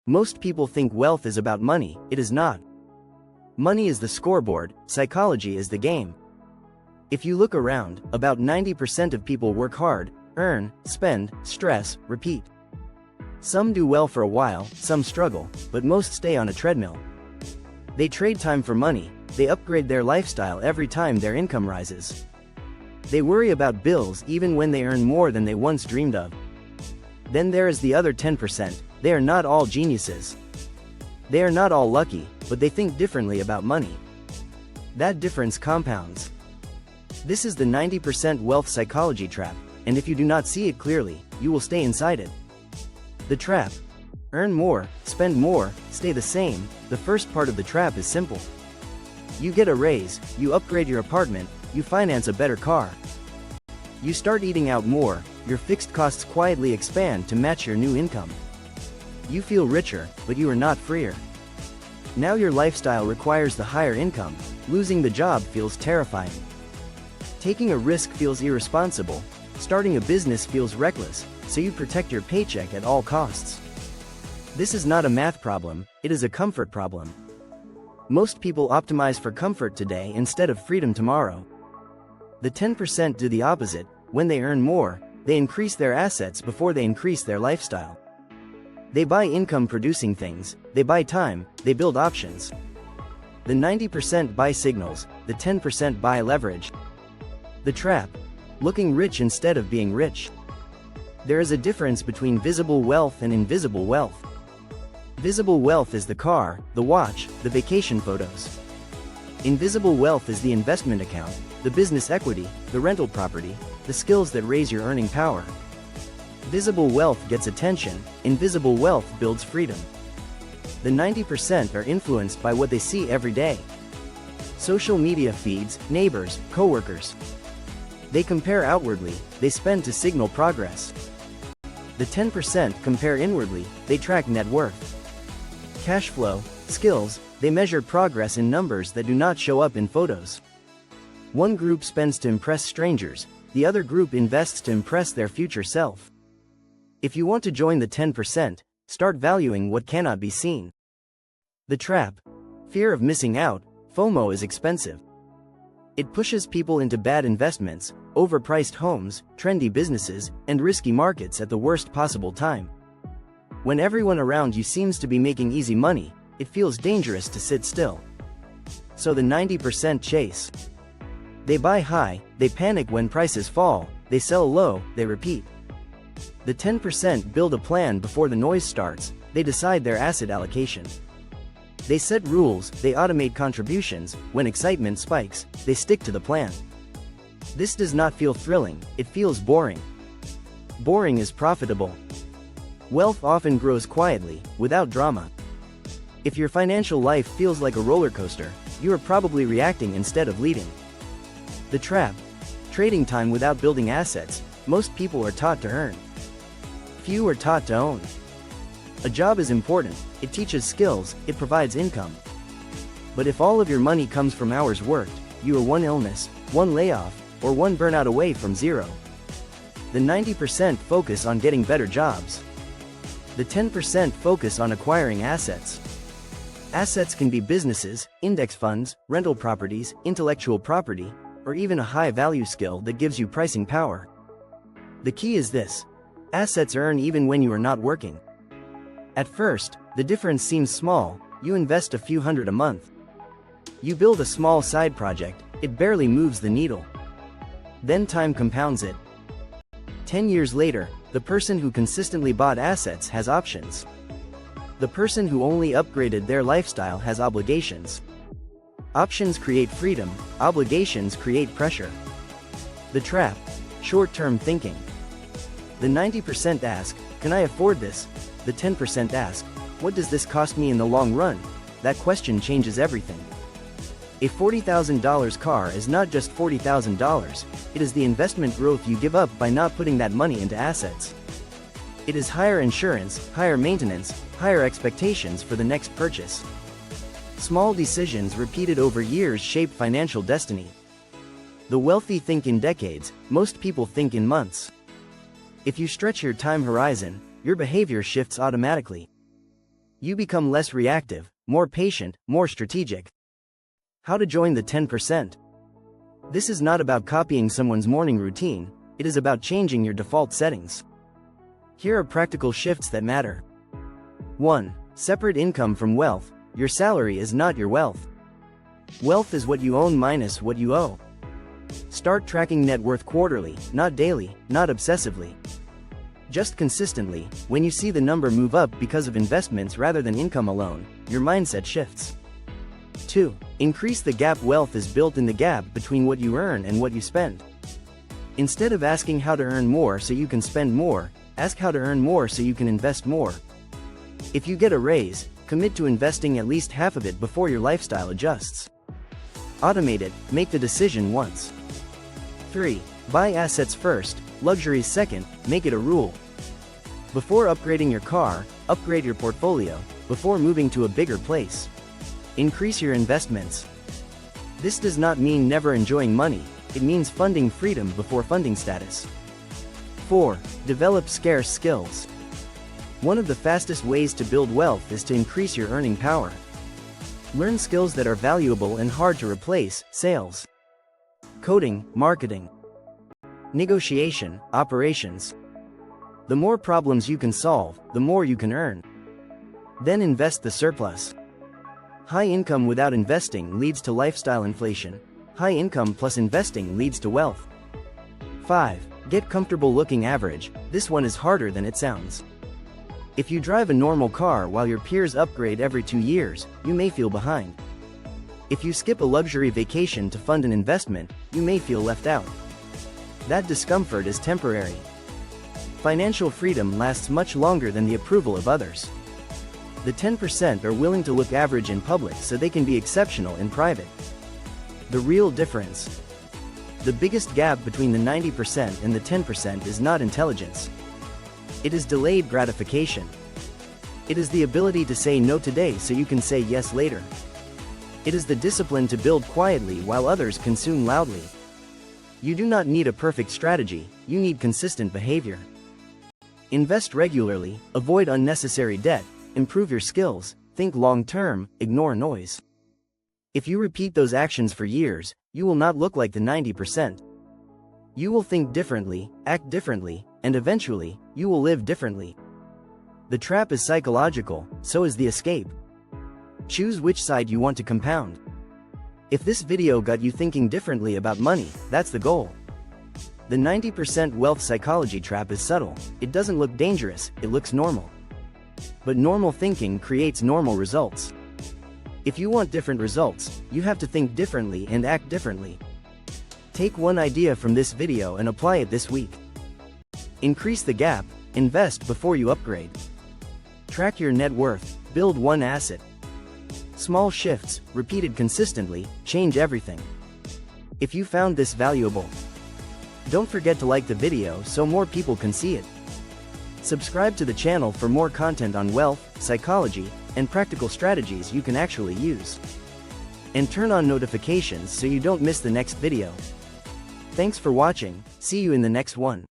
Most people think wealth is about money. It is not. Money is the scoreboard, psychology is the game. If you look around, about 90% of people work hard, earn, spend, stress, repeat. Some do well for a while, some struggle, but most stay on a treadmill. They trade time for money, they upgrade their lifestyle every time their income rises. They worry about bills even when they earn more than they once dreamed of. Then there is the other 10%, they are not all geniuses. They are not all lucky, but they think differently about money. That difference compounds. This is the 90% wealth psychology trap, and if you do not see it clearly, you will stay inside it. The trap. Earn more, spend more, stay the same. The first part of the trap is simple. You get a raise, you upgrade your apartment, you finance a better car. You start eating out more, your fixed costs quietly expand to match your new income. You feel richer, but you are not freer. Now your lifestyle requires the higher income, losing the job feels terrifying. Taking a risk feels irresponsible, starting a business feels reckless, so you protect your paycheck at all costs. This is not a math problem, it is a comfort problem. Most people optimize for comfort today instead of freedom tomorrow. The 10% do the opposite. When they earn more, they increase their assets before they increase their lifestyle. They buy income-producing things, they buy time, they build options. The 90% buy signals, the 10% buy leverage. The trap. Looking rich instead of being rich. There is a difference between visible wealth and invisible wealth. Visible wealth is the car, the watch, the vacation photos. Invisible wealth is the investment account, the business equity, the rental property, the skills that raise your earning power. Visible wealth gets attention, invisible wealth builds freedom. The 90% are influenced by what they see every day. Social media feeds, neighbors, coworkers. They compare outwardly, they spend to signal progress. The 10% compare inwardly, they track net worth. Cash flow, skills, they measure progress in numbers that do not show up in photos. One group spends to impress strangers, the other group invests to impress their future self. If you want to join the 10%, start valuing what cannot be seen. The trap. Fear of missing out. FOMO is expensive. It pushes people into bad investments, overpriced homes, trendy businesses, and risky markets at the worst possible time. When everyone around you seems to be making easy money, it feels dangerous to sit still. So the 90% chase. They buy high, they panic when prices fall, they sell low, they repeat. The 10% build a plan before the noise starts, they decide their asset allocation. They set rules, they automate contributions, when excitement spikes, they stick to the plan. This does not feel thrilling, it feels boring. Boring is profitable. Wealth often grows quietly, without drama. If your financial life feels like a roller coaster, you are probably reacting instead of leading. The trap. Trading time without building assets. Most people are taught to earn. Few are taught to own. A job is important, it teaches skills, it provides income. But if all of your money comes from hours worked, you are one illness, one layoff, or one burnout away from zero. The 90% focus on getting better jobs. The 10% focus on acquiring assets. Assets can be businesses, index funds, rental properties, intellectual property, or even a high-value skill that gives you pricing power. The key is this. Assets earn even when you are not working. At first, the difference seems small, you invest a few hundred a month. You build a small side project, it barely moves the needle. Then time compounds it. 10 years later, the person who consistently bought assets has options. The person who only upgraded their lifestyle has obligations. Options create freedom, obligations create pressure. The trap. Short-term thinking. The 90% ask, can I afford this? The 10% ask, what does this cost me in the long run? That question changes everything. A $40,000 car is not just $40,000, it is the investment growth you give up by not putting that money into assets. It is higher insurance, higher maintenance, higher expectations for the next purchase. Small decisions repeated over years shape financial destiny. The wealthy think in decades, most people think in months. If you stretch your time horizon, your behavior shifts automatically. You become less reactive, more patient, more strategic. How to join the 10%. This is not about copying someone's morning routine, it is about changing your default settings. Here are practical shifts that matter. 1. Separate income from wealth. Your salary is not your wealth. Wealth is what you own minus what you owe. Start tracking net worth quarterly, not daily, not obsessively. Just consistently. When you see the number move up because of investments rather than income alone, your mindset shifts. 2. Increase the gap. Wealth is built in the gap between what you earn and what you spend. Instead of asking how to earn more so you can spend more, ask how to earn more so you can invest more. If you get a raise, commit to investing at least half of it before your lifestyle adjusts. Automate it, make the decision once. 3. Buy assets first, luxuries second, make it a rule. Before upgrading your car, upgrade your portfolio. Before moving to a bigger place, increase your investments. This does not mean never enjoying money, it means funding freedom before funding status. 4. Develop scarce skills. One of the fastest ways to build wealth is to increase your earning power. Learn skills that are valuable and hard to replace: sales, coding, marketing, negotiation, operations. The more problems you can solve, the more you can earn. Then invest the surplus. High income without investing leads to lifestyle inflation. High income plus investing leads to wealth. 5. Get comfortable looking average. This one is harder than it sounds. If you drive a normal car while your peers upgrade every 2 years, you may feel behind. If you skip a luxury vacation to fund an investment, you may feel left out. That discomfort is temporary. Financial freedom lasts much longer than the approval of others. The 10% are willing to look average in public so they can be exceptional in private. The real difference. The biggest gap between the 90% and the 10% is not intelligence. It is delayed gratification. It is the ability to say no today so you can say yes later. It is the discipline to build quietly while others consume loudly. You do not need a perfect strategy, you need consistent behavior. Invest regularly, avoid unnecessary debt, improve your skills, think long-term, ignore noise. If you repeat those actions for years, you will not look like the 90%. You will think differently, act differently, and eventually, you will live differently. The trap is psychological, so is the escape. Choose which side you want to compound. If this video got you thinking differently about money, that's the goal. The 90% wealth psychology trap is subtle. It doesn't look dangerous, it looks normal. But normal thinking creates normal results. If you want different results, you have to think differently and act differently. Take one idea from this video and apply it this week. Increase the gap, invest before you upgrade. Track your net worth, build one asset. Small shifts, repeated consistently, change everything. If you found this valuable, don't forget to like the video so more people can see it. Subscribe to the channel for more content on wealth, psychology, and practical strategies you can actually use. And turn on notifications so you don't miss the next video. Thanks for watching, see you in the next one.